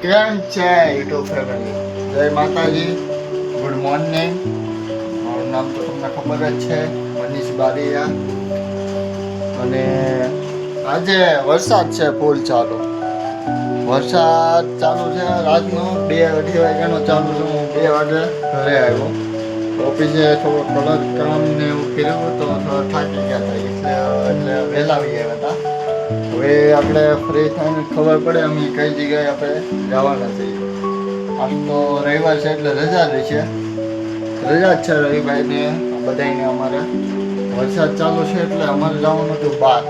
કેમ છે YouTube family? જય માતાજી, ગુડ મોર્નિંગ. મારું નામ તો તમને ખબર જ છે, મનીષ બારિયા. અને આજે વરસાદ છે, ફૂલ ચાલુ. વરસાદ ચાલુ છે રાતનો 2-2:30 વાગ્યાનો ચાલુ છે. હું 2 વાગે ઘરે આવ્યો. ઓફિસે થોડો કલર કામ ને એવું કર્યું તો થોડા થાકી ગયા હતા, એટલે વહેલા આવી ગયા હતા. હવે આપણે ફ્રી થઈને ખબર પડે અમે કઈ જગ્યાએ આપણે જવાના છીએ. આજ તો રવિવાર છે એટલે રજા જ છે. રજા જ છે રવિભાઈને બધાને. અમારે વરસાદ ચાલુ છે એટલે અમારે જવાનું હતું બહાર.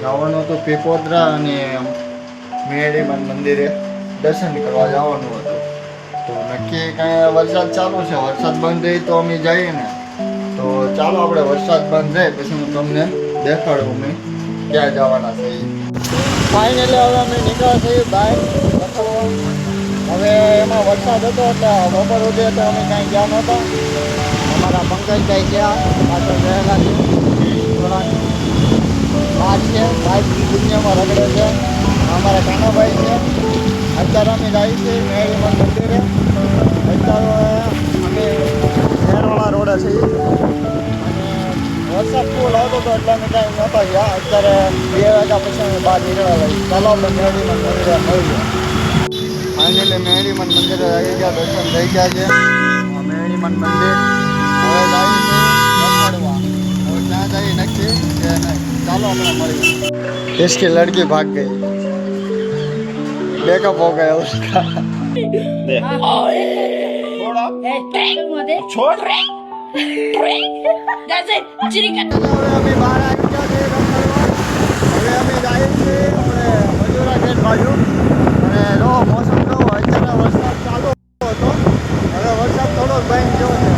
જવાનું હતું પીપોદરા અને મેળીમાન મંદિરે દર્શન કરવા જવાનું હતું. તો નક્કી કાંઈ વરસાદ ચાલુ છે, વરસાદ બંધ થઈ તો અમે જઈએ ને. તો ચાલો આપણે વરસાદ બંધ થાય પછી હું તમને દેખાડું અમે ક્યાં જવાના છે. ફાઇનલી હવે અમે નીકળ્યા છીએ બહાર. હવે એમાં વરસાદ હતો એટલે બપોર સુધી તો અમે કાંઈ ગયા નહોતા. અમારા પંકજભાઈ ગયા પાછળ રહેલા છે, થોડાક બહાર છે, બહાર દુનિયામાં રગડે છે. અમારા કાનાભાઈ છે. અત્યારે અમે જઈએ છીએ મેળીમાન મંદિરે. અત્યારે અમે શહેરવાળા રોડે છીએ અને વરસાદ ફૂલ આવતો હતો એટલે અમે કાંઈ નહોતા ગયા. અત્યારે 2 વાગ્યા પછી અમે બહાર નીકળ્યા લઈ. ચાલો આપણે મેળીમાન મંદિરે મળીએ. ફાઇનલી મેળીમાન મંદિરે આવી ગયા, દર્શન થઈ ગયા છે. મેળીમાન મંદિર હવે જઈએ છીએ રખડવા. હવે ક્યાં જઈએ નક્કી કે નહીં. ચાલો આપણે મળીએ. इसकी लड़की भाग गई, बेकअप हो गया उसका. छोड़ जैसे अभी बाहर आ ગયા છે રખડવા. હવે અમે જઈએ છીએ આપણે મજૂરા ગેટ બાજુ. અને જો મોસમ જો અત્યારે વરસાદ ચાલુ હતો, હવે વરસાદ થોડોક બંધ થયો છે.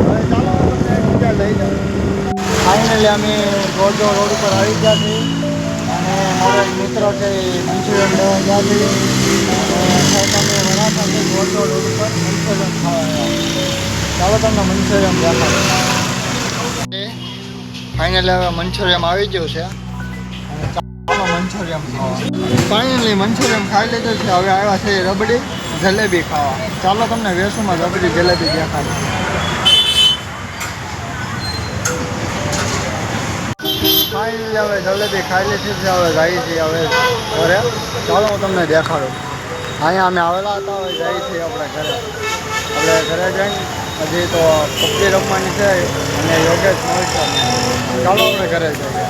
હવે ચાલો તમને બીજા લઈ જાઓ. ફાઇનલી અમે ગોળજો રોડ ઉપર આવી ગયા છીએ અને મારો એક મિત્ર છે એ મંચુરિયન લેવા ગયા છે. અને અમે વડાપા છે ગોળજો રોડ ઉપર મંચુરિયન ખાવા આવ્યા. ચાલો તમને મંચુરિયન દેખાડો. ફાઇનલી હવે મંચુરિયન આવી ગયું છે અને ચાલો મંચુરિયન ખાવા. ફાઇનલી મંચુરિયન ખાઈ લીધું છે. હવે આવ્યા છે રબડી જલેબી ખાવા. ચાલો તમને વેસુમાં રબડી જલેબી દેખાડો. ફાઇનલી હવે જલેબી ખાઈ લીધી છે. હવે જઈએ છીએ હવે ઘરે. ચાલો હું તમને દેખાડું. અહીંયા અમે આવેલા હતા, હવે જઈએ છીએ આપણે ઘરે. આપણે ઘરે જઈને હજી તો પબજી રમવાની છે અને યોગેશ મળશે. ચાલો આપણે ઘરે જઈએ.